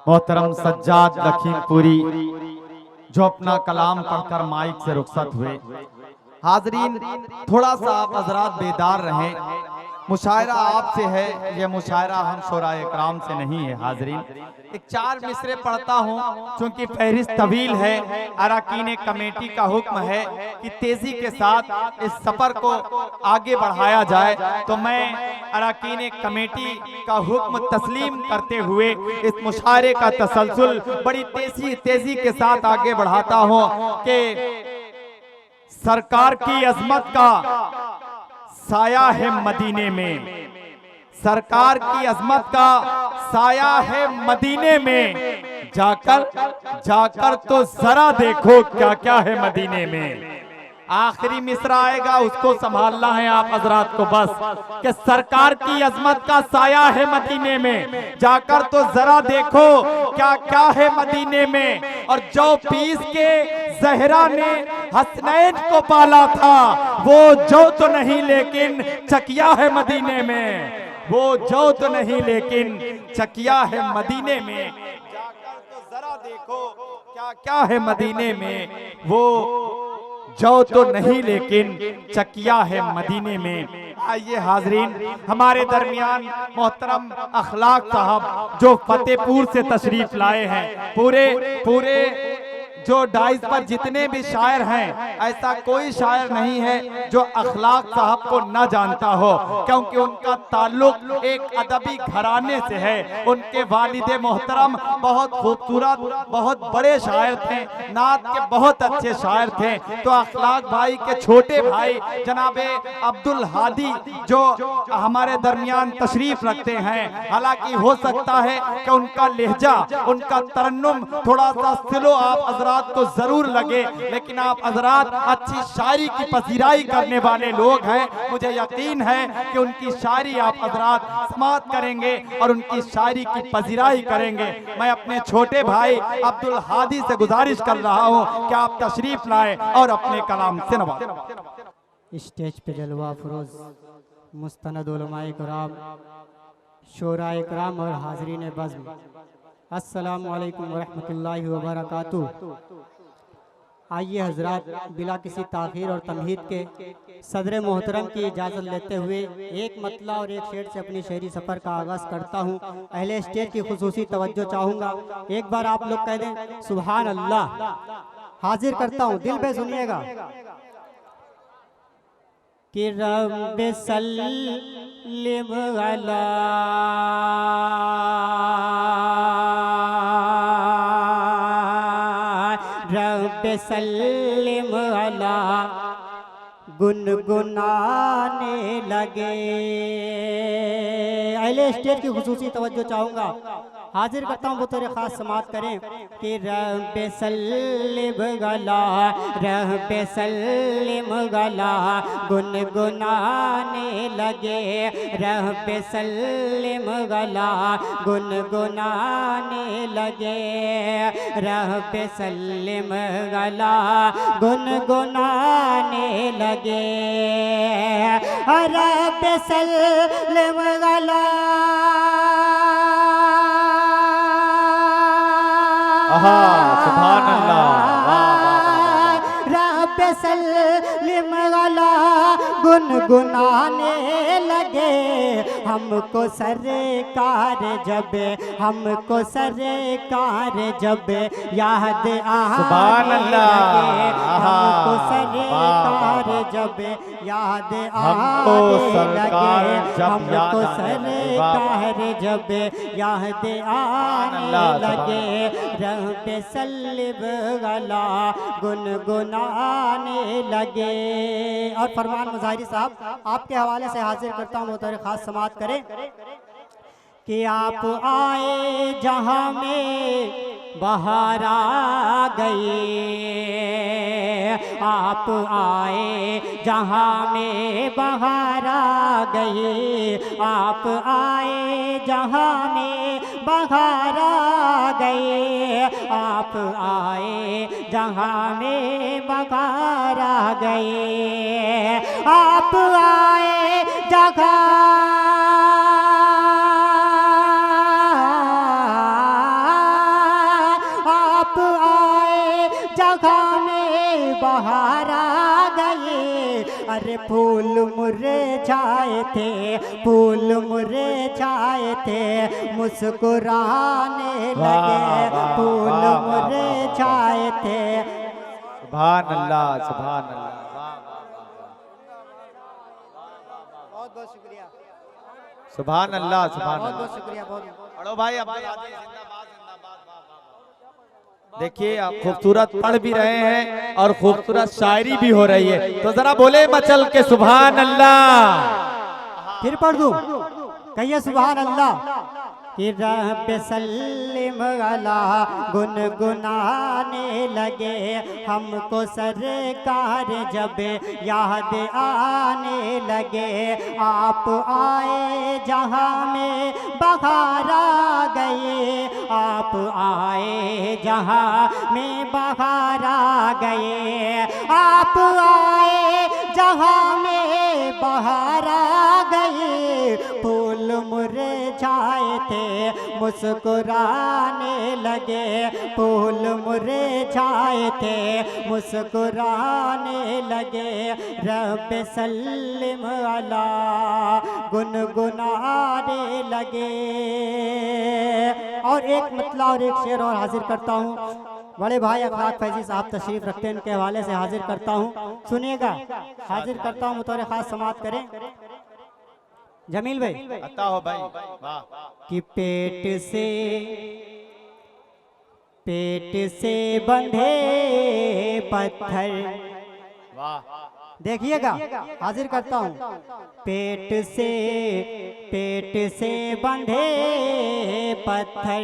मोहतरम सज्जाद लखीमपुरी जो अपना कलाम पढ़कर माइक से रुखसत हुए। हाजरीन, थोड़ा सा आप हजरात बेदार रहें। मुशायरा आपसे है, ये मुशायरा हम शोराए इकराम से नहीं है। हाजरीन, एक 4 मिसरे पढ़ता हूँ क्योंकि फहरिस्त तवील है। अरकान कमेटी का हुक्म है कि तेजी के साथ इस सफर को आगे बढ़ाया जाए, तो मैं अरकान कमेटी का हुक्म तस्लीम करते हुए इस मुशायरे का तसलसल बड़ी तेजी के साथ आगे बढ़ाता हूँ कि सरकार की अजमत का साया है मदीने में, सरकार की अजमत का साया है मदीने में, जाकर तो जरा देखो क्या क्या है मदीने में। आखिरी मिसरा आएगा, उसको संभालना है आप हजरात को बस, कि सरकार की अजमत का साया है मदीने में, जाकर तो जरा देखो क्या क्या है मदीने में। और जो पीस के जहरा ने हसनैन को पाला था, वो जो तो नहीं लेकिन चकिया है मदीने में, वो जो तो नहीं लेकिन चकिया है मदीने में। जाकर तो जरा देखो क्या क्या है मदीने में, वो जो तो नहीं लेकिन चकिया है मदीने में। आइए हाजरीन, हमारे दरमियान मोहतरम अखलाक साहब जो फतेहपुर से तशरीफ लाए हैं, पूरे जो डाइस पर जितने भी शायर हैं, ऐसा कोई शायर नहीं है जो अखलाक साहब को न जानता हो, क्योंकि उनका ताल्लुक एक अदबी घराने से है। उनके वालिद मोहतरम बहुत खूबसूरत, बहुत बड़े शायर थे, नात के बहुत अच्छे शायर थे। तो अखलाक भाई के छोटे भाई जनाबे अब्दुल हादी जो हमारे दरमियान तशरीफ रखते हैं, हालांकि हो सकता है कि उनका लहजा, उनका तरन्नुम थोड़ा सा स्लो आप हजरात को जरूर लगे, लेकिन आप हजरात अच्छी शायरी की पसीराई करने वाले लोग हैं। मुझे यकीन है कि उनकी शायरी आप हजरात समात करेंगे और उनकी शायरी की पसीराई करेंगे। मैं अपने छोटे भाई अब्दुल हादी से गुजारिश कर रहा हूं कि आप तशरीफ लाएं और अपने कलाम से नवाजें। स्टेज पे जलवा फरोज मुस्तनद उलमाए किराम, शोराए किराम और हाजरीन बज़्म, अस्सलामु अलैकुम वरहमतुल्लाहि वबरकातुहू। आइए हजरात, बिला किसी ताख़ीर और तमहीद के सदर मोहतरम की इजाज़त लेते हुए एक मतला और एक शेर से अपनी शहरी सफ़र का आगाज़ करता हूँ। अहले स्टेज की खुसूसी तवज्जो चाहूँगा, एक बार आप लोग कह दें सुभान अल्लाह। हाजिर करता हूँ, दिल पे सुनिएगा कि रब्बे सल्लिम अला रब्बे सल्लिम अला गुनगुनाने लगे। अहले स्टेज की खुसूसी तवज्जो चाहूँगा, हाजिर करता हूँ, बतौर ख़ास समात करें कि रब्बे सल्लिम अला रब्बे सल्लिम अला गुनगुनाने लगे, रब्बे सल्लिम अला गुनगुनाने लगे, रब्बे सल्लिम अला गुनगुनाने लगे, रब्बे सल्लिम अला सुभान अल्लाह। रब्बे सल्लिम अला गुनगुनाने लगे, हमको सरकार जब याद सुभान आने अल्लाह। लगे, हमको सरकार जब याद आने लगे, हमको सरकार जब याद आने लगे, रब्बे सल्लिम अला गुनगुनाने लगे। और फरमान मुजाहिरी साहब आपके हवाले से हाजिर करता हूँ, बतौर ख़ास समात करें कि आप आए जहाँ में बहार आ गई, आप आए जहाँ में बहार आ गई, आप आए जहाँ में बहार आ गई, आप आए जहाँ में बहार आ गई, आप आए जहाँ बहार आ गए। अरे फूल मुरझाए थे, फूल मुरझाए थे, मुस्कुराने लगे, फूल मुरझाए थे। सुभान अल्लाह, सुभान अल्लाह। बहुत बहुत शुक्रिया, सुभान अल्लाह, सुभान बहुत अल्लाह। बहुत शुक्रिया। बहुत पढ़ो भाई अब्दुल आदिल, जिंदाबाद, जिंदाबाद। देखिए आप खूबसूरत पढ़ भी रहे हैं और खूबसूरत शायरी भी हो रही है, तो जरा बोले मचल के सुभान अल्लाह। फिर पढ़ दूं, कहिए सुभान अल्लाह। कि रब सल्लिम अला गुनगुनाने लगे, हमको सरकार जब याद आने लगे। आप आए जहाँ में बहार आ गए, आप आए जहाँ में बहार आ गए। आप आए जहाँ में बहार आ गए, फूल मुरझाए थे, मुस्कुराने लगे, फूल मुरझाए थे, मुस्कुराने लगे। रब सल्लिम अला गुनगुनाने लगे। और एक मतला और एक शेर और हाजिर करता हूँ। बड़े भाई अखलाक फैजी साहब तशरीफ रखते हैं, इनके हवाले से हाजिर करता हूँ, सुनिएगा। हाजिर करता हूँ, मुतौर खास समाअत करें। जमील भाई अता हो भाई, वाह। कि पेट से बंधे पत्थर, वाह। देखिएगा, हाजिर करता हूँ। पेट से बंधे पत्थर,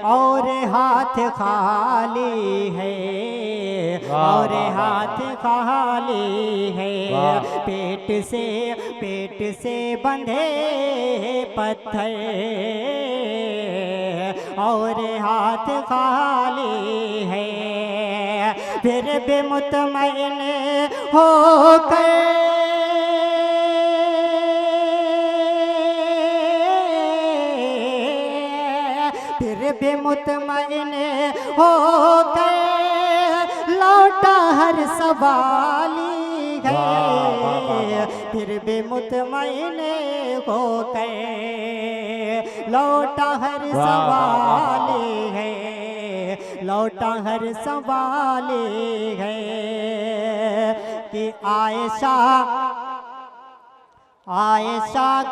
और हाथ खाली है, और हाथ खाली है। पेट से बंधे पत्थर, और हाथ खाली है। फिर भी मुतमईन होकर, फिर भी मुतमईन होकर लौटा हर सवाली है। फिर भी मुतमईन होकर लौटा हर सवाली है, लौटा हर सवाली है। कि आयशा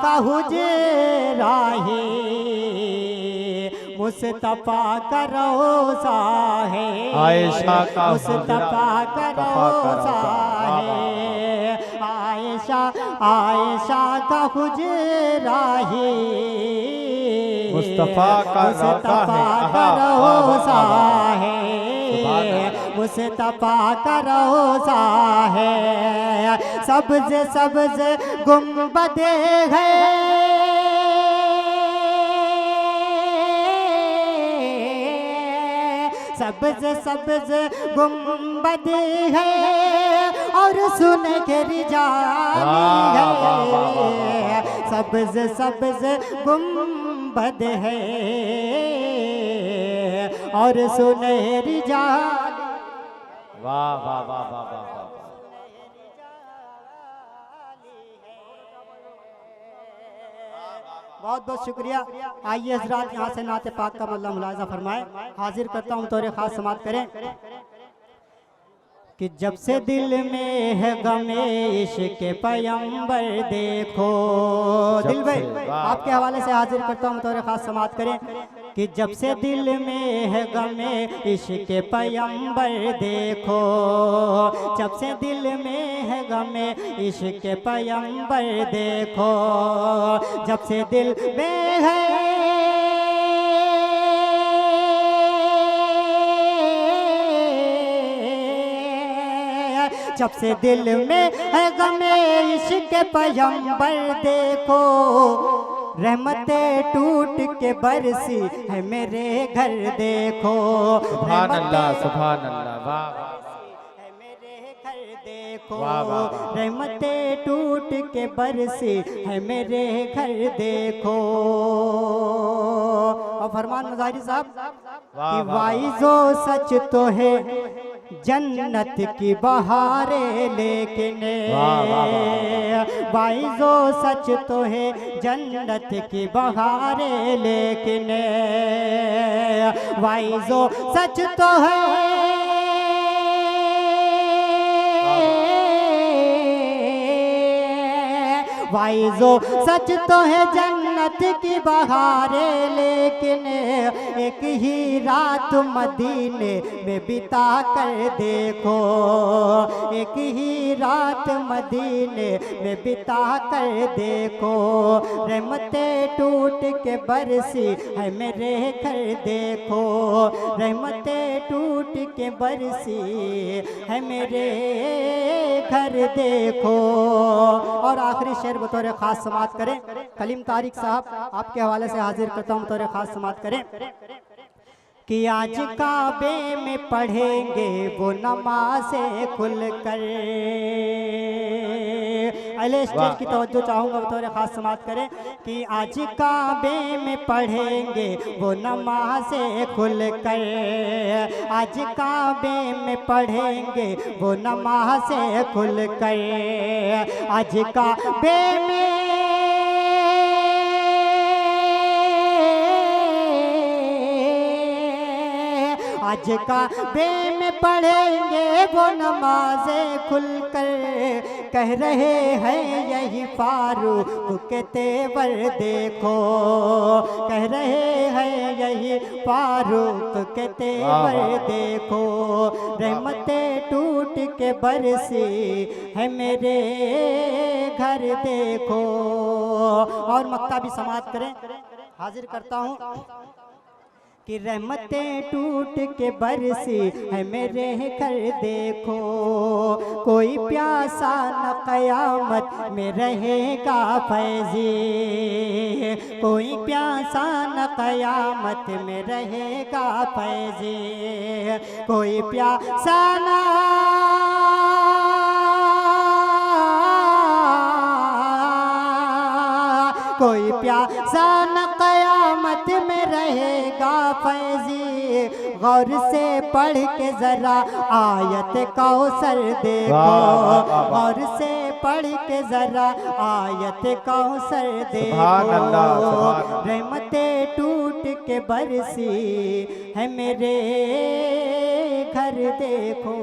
का हुजरा ही मुस्तफा का रोज़ा है, आयशा का मुस्तफा का रोज़ा है। आयशा का हुजरा ही मुस्तफा का रोज़ा है, मुस्तफा का रोज़ा है। सब्ज सब्ज गुंबदे हैं, सब्ज सब्ज गुंबद है, और सुनहरी जाली है। सब्ज सब्ज गुंबद है, और सुनहरी जाली। वाह वाह वाह वाह वाह वाह। बहुत बहुत शुक्रिया। आइए हजरात, यहाँ से नाते पाक का मतलब मुलाजा फरमाए। हाजिर करता हूँ, तोरे खास समात करें। कि जब से दिल में है गमे इश्क पैगंबर देखो, दिल भाई आपके हवाले से हाजिर करता हूँ, तोरे खास समात करें। कि जब से दिल में है गमे इश्क पैगंबर देखो, जब से दिल में है गमे इश्क पैगंबर देखो, जब से दिल में है, जब से दिल में है गमे इश्क पैगंबर देखो, रहमतें टूट के बरसी है मेरे घर देखो। सुभान अल्लाह, सुभान अल्लाह, वाह है मेरे घर देखो। वाह, वाह, वाह। रहमतें टूट के बरसी है मेरे घर देखो। और फरमान मज़ारी साहब कि वाइजो सच तो है, जन्नत की बहारे लेकिन वाइजो सच तो है जन्नत की बहारे लेकिन वाइजो सच तो है वाइजो सच तो है जन्नत की बहारे लेकिन एक ही रात मदीने में बिता कर देखो एक ही रात मदीने में बिता कर देखो रहमतें टूट के बरसी है मेरे घर देखो रहमतें टूट के बरसी है मेरे घर देखो। और आखिरी शेर बतौर खास समात करें कलीम तारिक साहब आपके हवाले से हाजिर करता हूँ बतौर खास समात करें कि आज काबे में पढ़ेंगे वो नमाज़े खुल कर अले स्टेज की तवज्जो चाहूँगा बतौर खास समात करें कि आज काबे में पढ़ेंगे वो नमाज़े खुल कर आज काबे में पढ़ेंगे वो नमाज़े खुल कर आज काबे में आज काबे में पढ़ेंगे वो नमाज़ें खुलकर कह रहे हैं यही फारूक के तेवर देखो कह रहे हैं यही फारूक के तेवर देखो रहमतें टूट के बरसी है मेरे घर देखो। और मक्ता भी समात करें हाजिर करता हूँ कि रहमतें टूट के बरसी है मेरे घर देखो कोई प्यासा न क़यामत में रहेगा फैज़ी कोई प्यासा न क़यामत में रहेगा फैज़ी कोई प्यासा न कोई प्यासा न क़यामत में रहेगा फैज़ी गौर से पढ़ के ज़रा आयत कौसर देखो गौर से पढ़ के ज़रा आयत कौसर देखो रहमतें टूट के बरसी है मेरे घर देखो।